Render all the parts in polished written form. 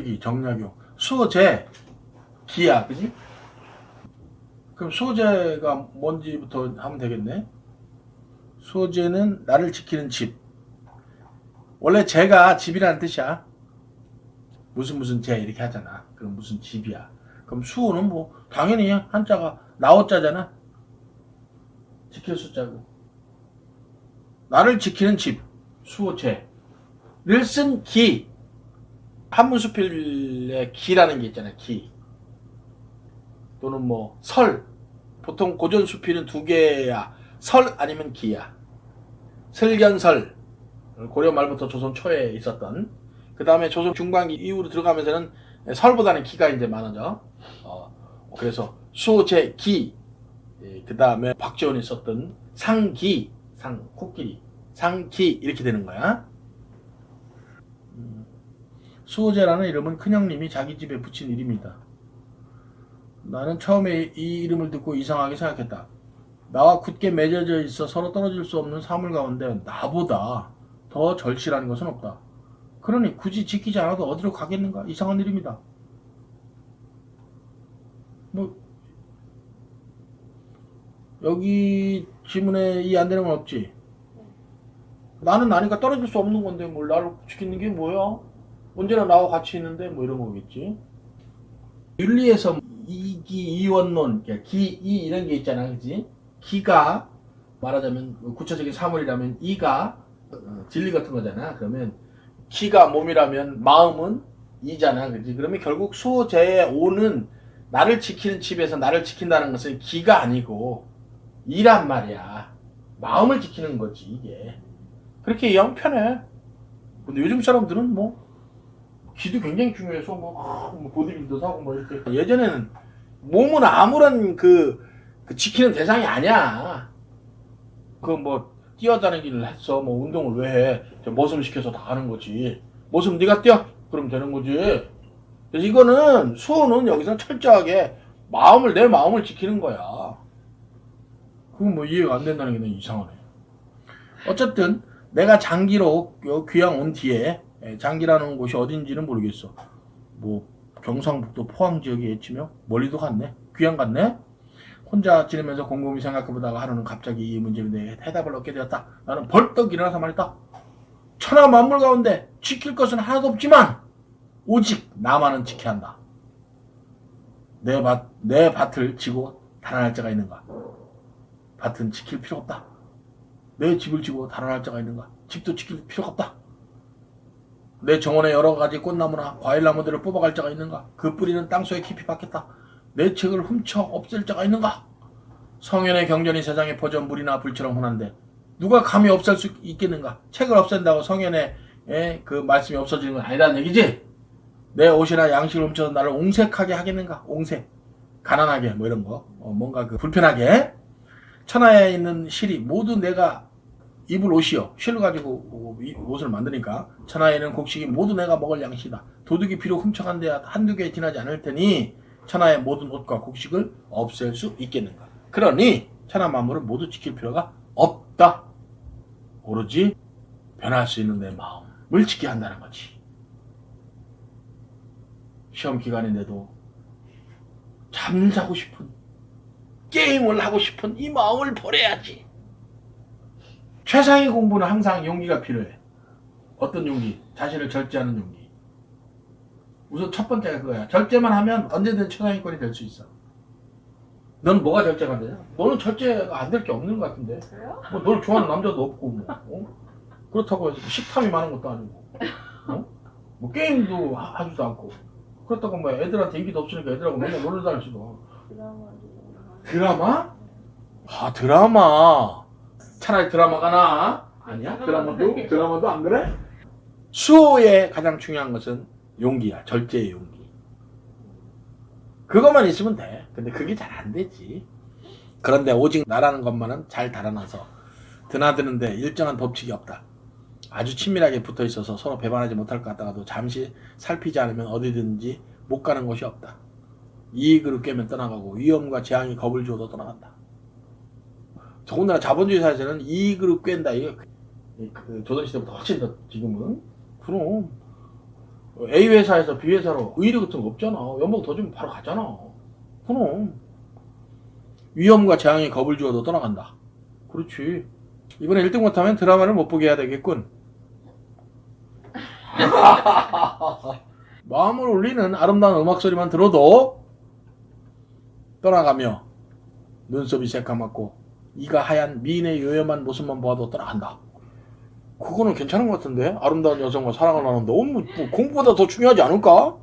수제기, 정약용, 수제, 기야, 그지? 그럼 수제가 뭔지부터 하면 되겠네. 수제는 나를 지키는 집. 원래 제가 집이라는 뜻이야. 무슨 제 이렇게 하잖아. 그럼 무슨 집이야. 그럼 수호는 뭐 당연히 한자가 나오자잖아. 지킬 숫자고. 나를 지키는 집. 수호제를 쓴 기. 한문수필에 기라는 게 있잖아. 기. 또는 뭐 설. 보통 고전 수필은 두 개야. 설 아니면 기야. 설견설. 고려 말부터 조선 초에 있었던. 그 다음에 조선 중반기 이후로 들어가면서는 설보다는 기가 이제 많아져. 그래서 수제 기. 그 다음에 박지원이 썼던 상기, 코끼리, 상기 이렇게 되는 거야. 수호제라는 이름은 큰형님이 자기 집에 붙인 이름이다. 나는 처음에 이 이름을 듣고 이상하게 생각했다. 나와 굳게 맺어져 있어 서로 떨어질 수 없는 사물 가운데 나보다 더 절실한 것은 없다. 그러니 굳이 지키지 않아도 어디로 가겠는가? 이상한 이름이다. 뭐 여기 지문에 이 안 되는 건 없지? 나는 나니까 떨어질 수 없는 건데 뭘 나를 지키는 게 뭐야? 언제나 나와 같이 있는데 뭐 이런 거겠지. 윤리에서 이기, 이원론, 기, 이 이런 게 있잖아, 그지? 기가 말하자면 구체적인 사물이라면 이가 진리 같은 거잖아. 그러면 기가 몸이라면 마음은 이잖아, 그지? 그러면 결국 수제의 오는 나를 지키는 집에서 나를 지킨다는 것은 기가 아니고 이란 말이야. 마음을 지키는 거지 이게. 그렇게 이해하면 편해. 근데 요즘 사람들은 뭐 기도 굉장히 중요해서 뭐 보디빌더 사고 뭐 이렇게. 예전에는 몸은 아무런 그 지키는 대상이 아니야. 그 뭐 뛰어다니기를 했어. 뭐 운동을 왜 해? 머슴 시켜서 다 하는 거지. 머슴 네가 뛰어? 그럼 되는 거지. 그래서 이거는 수호는 여기서 철저하게 내 마음을 지키는 거야. 그건 뭐 이해가 안 된다는 게 너무 이상하네. 어쨌든 내가 장기로 귀양 온 뒤에 장기라는 곳이 어딘지는 모르겠어. 뭐 경상북도 포항 지역이겠지며 멀리도 갔네. 귀양 갔네. 혼자 지내면서 곰곰이 생각해보다가 하루는 갑자기 이 문제에 대해 해답을 얻게 되었다. 나는 벌떡 일어나서 말했다. 천하 만물 가운데 지킬 것은 하나도 없지만 오직 나만은 지켜야 한다. 내 밭을 지고 달아날 자가 있는가? 밭은 지킬 필요 없다. 내 집을 지고 달아날 자가 있는가? 집도 지킬 필요가 없다. 내 정원에 여러 가지 꽃나무나 과일나무들을 뽑아갈 자가 있는가? 그 뿌리는 땅속에 깊이 박혔다. 내 책을 훔쳐 없앨 자가 있는가? 성현의 경전이 세상에 퍼져 물이나 불처럼 흔한데 누가 감히 없앨 수 있겠는가? 책을 없앤다고 성현의 그 말씀이 없어지는 건 아니라는 얘기지? 내 옷이나 양식을 훔쳐서 나를 옹색하게 하겠는가? 옹색. 가난하게 뭐 이런 거. 뭔가 불편하게. 천하에 있는 실이 모두 내가 입을 옷이요. 실을 가지고 옷을 만드니까 천하에 있는 곡식이 모두 내가 먹을 양식이다. 도둑이 비록 훔쳐간 데 한두 개 지나지 않을 테니 천하의 모든 옷과 곡식을 없앨 수 있겠는가. 그러니 천하 만물을 모두 지킬 필요가 없다. 오로지 변할 수 있는 내 마음을 지켜야 한다는 거지. 시험 기간인데도 잠자고 싶은, 게임을 하고 싶은 이 마음을 버려야지. 최상의 공부는 항상 용기가 필요해. 어떤 용기? 자신을 절제하는 용기. 우선 첫 번째가 그거야. 절제만 하면 언제든 최상위권이 될 수 있어. 넌 뭐가 절제가 안 되냐? 너는 절제가 안 될 게 없는 것 같은데. 그래요? 뭐 너를 좋아하는 남자도 없고 뭐. 그렇다고 해서 식탐이 많은 것도 아니고. 뭐 게임도 하지도 않고. 그렇다고 뭐 애들한테 인기도 없으니까 애들하고 맨날 놀러 다니지도. 드라마? 아 드라마. 차라리 드라마가 나아. 아니야? 드라마도 안 그래? 수호의 가장 중요한 것은 용기야. 절제의 용기. 그것만 있으면 돼. 근데 그게 잘 안 되지. 그런데 오직 나라는 것만은 잘 달아나서 드나드는데 일정한 법칙이 없다. 아주 친밀하게 붙어 있어서 서로 배반하지 못할 것 같다가도 잠시 살피지 않으면 어디든지 못 가는 곳이 없다. 이익으로 꿰면 떠나가고 위험과 재앙이 겁을 주어도 떠나간다. 더군다나 자본주의 사회에서는 이익으로 꿰는다. 이게 그 조선시대보다 훨씬 더 지금은. 그럼 A 회사에서 B 회사로 의뢰 같은 거 없잖아. 연봉 더 주면 바로 가잖아. 그럼 위험과 재앙에 겁을 주어도 떠나간다. 그렇지. 이번에 1등 못하면 드라마를 못 보게 해야 되겠군. 마음을 울리는 아름다운 음악 소리만 들어도 떠나가며 눈썹이 새까맣고 이가 하얀 미인의 요염한 모습만 보아도 떠나간다. 그거는 괜찮은 것 같은데? 아름다운 여성과 사랑을 나누는데 뭐 공부보다 더 중요하지 않을까?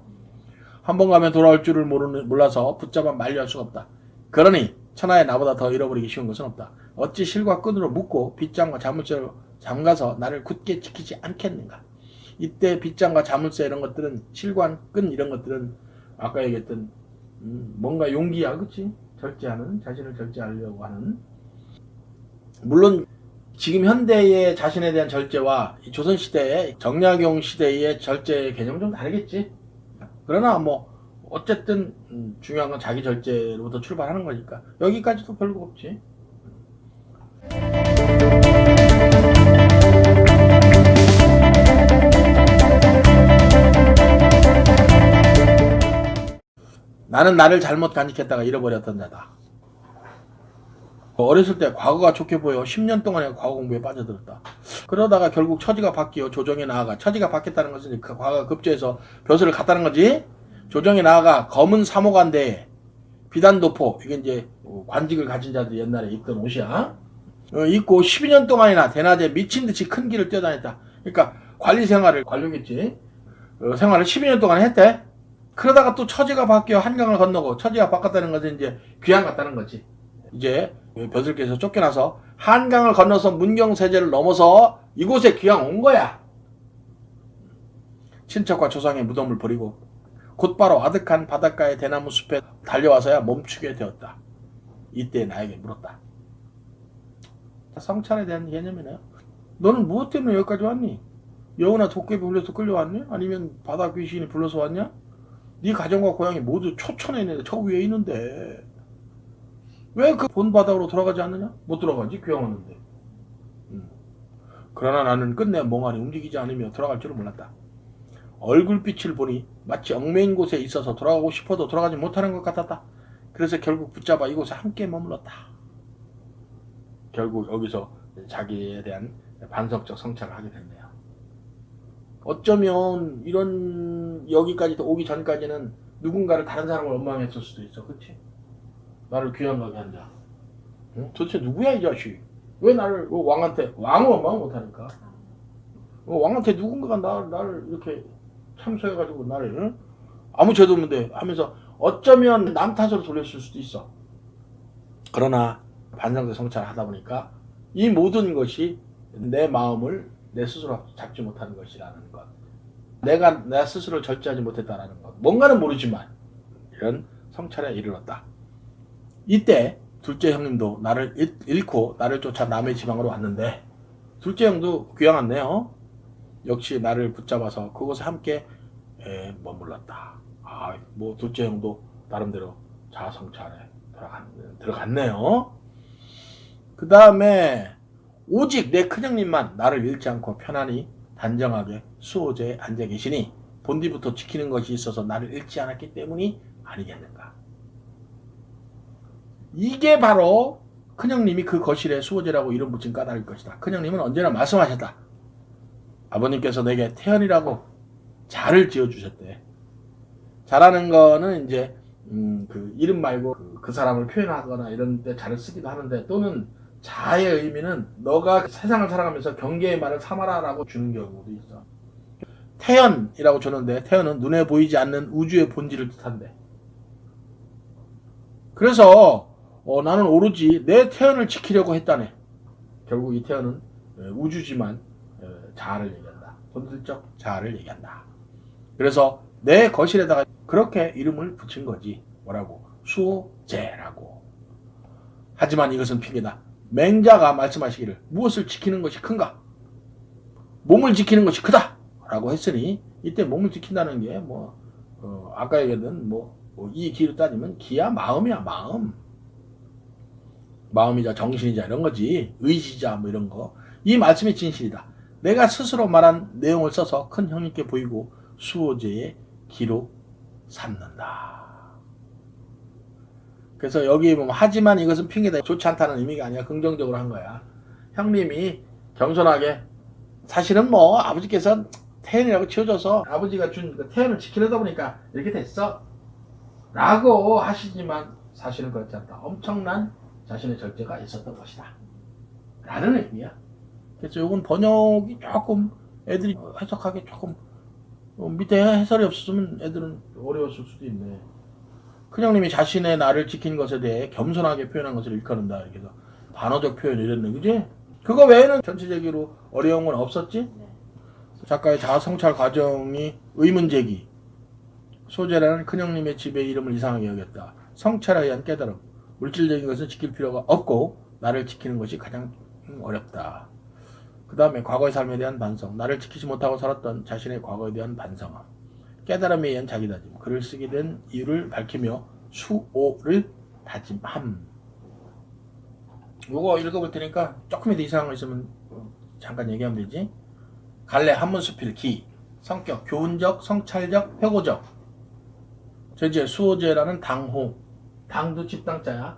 한 번 가면 돌아올 줄을 몰라서 붙잡아 만류할 수가 없다. 그러니 천하에 나보다 더 잃어버리기 쉬운 것은 없다. 어찌 실과 끈으로 묶고 빗장과 자물쇠로 잠가서 나를 굳게 지키지 않겠는가? 이때 빗장과 자물쇠 이런 것들은 실과 끈 이런 것들은 아까 얘기했던 뭔가 용기야, 그치? 절제하는, 자신을 절제하려고 하는. 물론 지금 현대의 자신에 대한 절제와 조선시대의 정약용 시대의 절제 개념은 좀 다르겠지. 그러나 뭐 어쨌든 중요한 건 자기 절제로부터 출발하는 거니까 여기까지도 별거 없지. 나는 나를 잘못 간직했다가 잃어버렸던 자다. 어렸을 때 과거가 좋게 보여 10년 동안의 과거 공부에 빠져들었다. 그러다가 결국 처지가 바뀌어 조정에 나아가, 처지가 바뀌었다는 것은 그 과거가 급조해서 벼슬을 갔다는 거지. 조정에 나아가 검은 사모관대에 비단도포, 이게 이제 관직을 가진 자들이 옛날에 입던 옷이야. 입고 12년 동안이나 대낮에 미친듯이 큰 길을 뛰어다녔다. 그러니까 관리 생활을, 관료겠지. 생활을 12년 동안 했대. 그러다가 또 처지가 바뀌어 한강을 건너고, 처지가 바뀌었다는 것은 이제 귀양 갔다는 거지. 이제 벼슬께서 쫓겨나서 한강을 건너서 문경세제를 넘어서 이곳에 귀양 온 거야. 친척과 조상의 무덤을 버리고 곧바로 아득한 바닷가의 대나무 숲에 달려와서야 멈추게 되었다. 이때 나에게 물었다. 성찰에 대한 개념이네요. 너는 무엇 때문에 여기까지 왔니? 여우나 도깨비 불려서 끌려왔니? 아니면 바다 귀신이 불러서 왔냐? 네 가정과 고향이 모두 초천에 있는데 저 위에 있는데 왜 그 본 바닥으로 돌아가지 않느냐? 못 돌아가지, 귀양 왔는데. 그러나 나는 끝내 멍하니 움직이지 않으며 돌아갈 줄을 몰랐다. 얼굴빛을 보니 마치 얽매인 곳에 있어서 돌아가고 싶어도 돌아가지 못하는 것 같았다. 그래서 결국 붙잡아 이곳에 함께 머물렀다. 결국 여기서 자기에 대한 반성적 성찰을 하게 됐네요. 어쩌면 이런 여기까지 오기 전까지는 누군가를 다른 사람을 원망했을 수도 있어. 그치? 나를 귀양 가게 한다. 응? 도대체 누구야 이 자식? 왜 나를 왕한테, 왕은 원망 못하니까. 왕한테 누군가가 나를 이렇게 참소해가지고 나를, 응? 아무 죄도 없는데 하면서 어쩌면 남 탓으로 돌렸을 수도 있어. 그러나 반성적 성찰을 하다 보니까 이 모든 것이 내 마음을 내 스스로 잡지 못하는 것이라는 것, 내가 내 스스로를 절제하지 못했다는 것, 뭔가는 모르지만 이런 성찰에 이르렀다. 이때 둘째 형님도 나를 잃고 나를 쫓아 남의 지방으로 왔는데, 둘째 형도 귀양 왔네요. 역시 나를 붙잡아서 그곳에 함께 머물렀다. 뭐 둘째 형도 나름대로 자아성찰에 들어갔네요. 그 다음에 오직 내 큰형님만 나를 잃지 않고 편안히 단정하게 수호제에 앉아 계시니 본디부터 지키는 것이 있어서 나를 잃지 않았기 때문이 아니겠는가. 이게 바로 큰형님이 그 거실에 수호제라고 이름 붙인 까닭일 것이다. 큰형님은 언제나 말씀하셨다. 아버님께서 내게 태연이라고 자를 지어주셨대. 자라는 거는 이제 그 이름 말고 그 사람을 표현하거나 이런 데 자를 쓰기도 하는데, 또는 자의 의미는 너가 세상을 살아가면서 경계의 말을 삼아라 라고 주는 경우도 있어. 태연이라고 주는데, 태연은 눈에 보이지 않는 우주의 본질을 뜻한대. 그래서 나는 오로지 내 태연을 지키려고 했다네. 결국 이 태연은 우주지만 자아를 얘기한다. 본질적 자아를 얘기한다. 그래서 내 거실에다가 그렇게 이름을 붙인 거지. 뭐라고? 수호제라고. 하지만 이것은 핑계다. 맹자가 말씀하시기를 무엇을 지키는 것이 큰가? 몸을 지키는 것이 크다! 라고 했으니, 이때 몸을 지킨다는 게 아까 얘기했던 이 기로 따지면 기야 마음이야, 마음. 마음이자 정신이자 이런 거지. 의지자 뭐 이런 거. 이 말씀이 진실이다. 내가 스스로 말한 내용을 써서 큰 형님께 보이고 수호제의 기로 삼는다. 그래서 여기 보면 하지만 이것은 핑계다. 좋지 않다는 의미가 아니라 긍정적으로 한 거야. 형님이 겸손하게 사실은 뭐 아버지께서 태연이라고 지어줘서 아버지가 준 그 태연을 지키려다 보니까 이렇게 됐어 라고 하시지만 사실은 그렇지 않다. 엄청난 자신의 절제가 있었던 것이다 라는 의미야. 그래서 이건 번역이 조금 애들이 해석하기 조금 밑에 해설이 없었으면 애들은 어려웠을 수도 있네. 큰형님이 자신의 나를 지킨 것에 대해 겸손하게 표현한 것을 일컬는다. 이렇게 해서 반어적 표현이 이랬네. 그지? 그거 외에는 전체적으로 어려운 건 없었지? 작가의 자아성찰 과정이 의문제기. 소재라는 큰형님의 집의 이름을 이상하게 여겼다. 성찰에 의한 깨달음. 물질적인 것은 지킬 필요가 없고 나를 지키는 것이 가장 어렵다. 그 다음에 과거의 삶에 대한 반성. 나를 지키지 못하고 살았던 자신의 과거에 대한 반성함. 깨달음에 의한 자기다짐. 글을 쓰게 된 이유를 밝히며 수오를 다짐함. 요거 읽어볼 테니까 조금이더 이상한 거 있으면 잠깐 얘기하면 되지. 갈래 한문수필 기. 성격 교훈적, 성찰적, 회고적. 제재 수호제라는 당호. 당도 집당자야.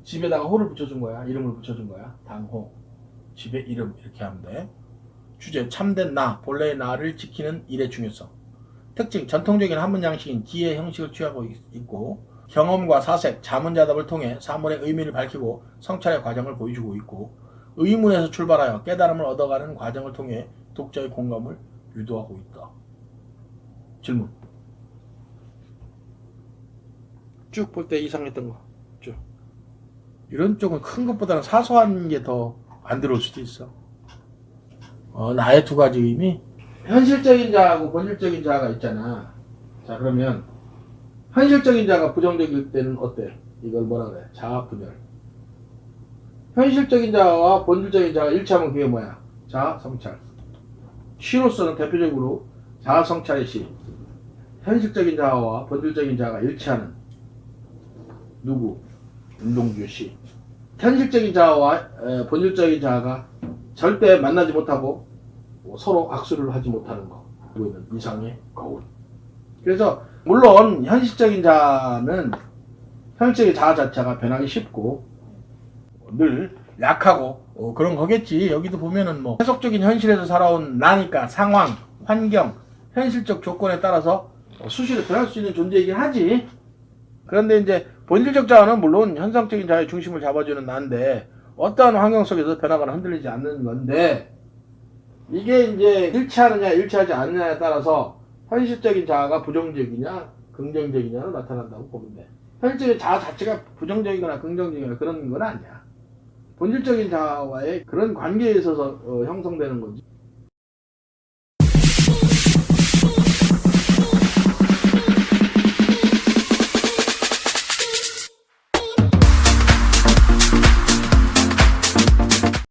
집에다가 호를 붙여준 거야. 이름을 붙여준 거야. 당호. 집의 이름 이렇게 하면 돼. 주제 참된 나. 본래의 나를 지키는 일의 중요성. 특징 전통적인 한문 양식인 기의 형식을 취하고 있고 경험과 사색, 자문자답을 통해 사물의 의미를 밝히고 성찰의 과정을 보여주고 있고 의문에서 출발하여 깨달음을 얻어가는 과정을 통해 독자의 공감을 유도하고 있다. 질문. 쭉 볼 때 이상했던 거. 쭉. 이런 쪽은 큰 것보다는 사소한 게 더 안 들어올 수도 있어. 나의 두 가지 의미. 현실적인 자하고 본질적인 자가 있잖아. 자, 그러면 현실적인 자가 부정적일 때는 어때? 이걸 뭐라 그래? 자아 분열. 현실적인 자와 본질적인 자가 일치하면 그게 뭐야? 자아 성찰. 시로서는 대표적으로 자아 성찰의 시. 현실적인 자와 본질적인 자가 일치하는 누구? 운동주 시. 현실적인 자와 본질적인 자가 절대 만나지 못하고 서로 악수를 하지 못하는 거. 그리고 있는 이상의 거울. 그래서 물론 현실적인 자는 현실적인 자아 자체가 변하기 쉽고 늘 약하고 그런 거겠지. 여기도 보면은 뭐 세속적인 현실에서 살아온 나니까 상황, 환경, 현실적 조건에 따라서 수시로 변할 수 있는 존재이긴 하지. 그런데 이제 본질적 자아는 물론 현상적인 자의 중심을 잡아주는 나인데 어떠한 환경 속에서 변하거나 흔들리지 않는 건데 이게 이제 일치하느냐 일치하지 않느냐에 따라서 현실적인 자아가 부정적이냐 긍정적이냐로 나타난다고 보면 돼. 현실적인 자아 자체가 부정적이거나 긍정적이거나 그런 건 아니야. 본질적인 자아와의 그런 관계에 있어서 형성되는 거지.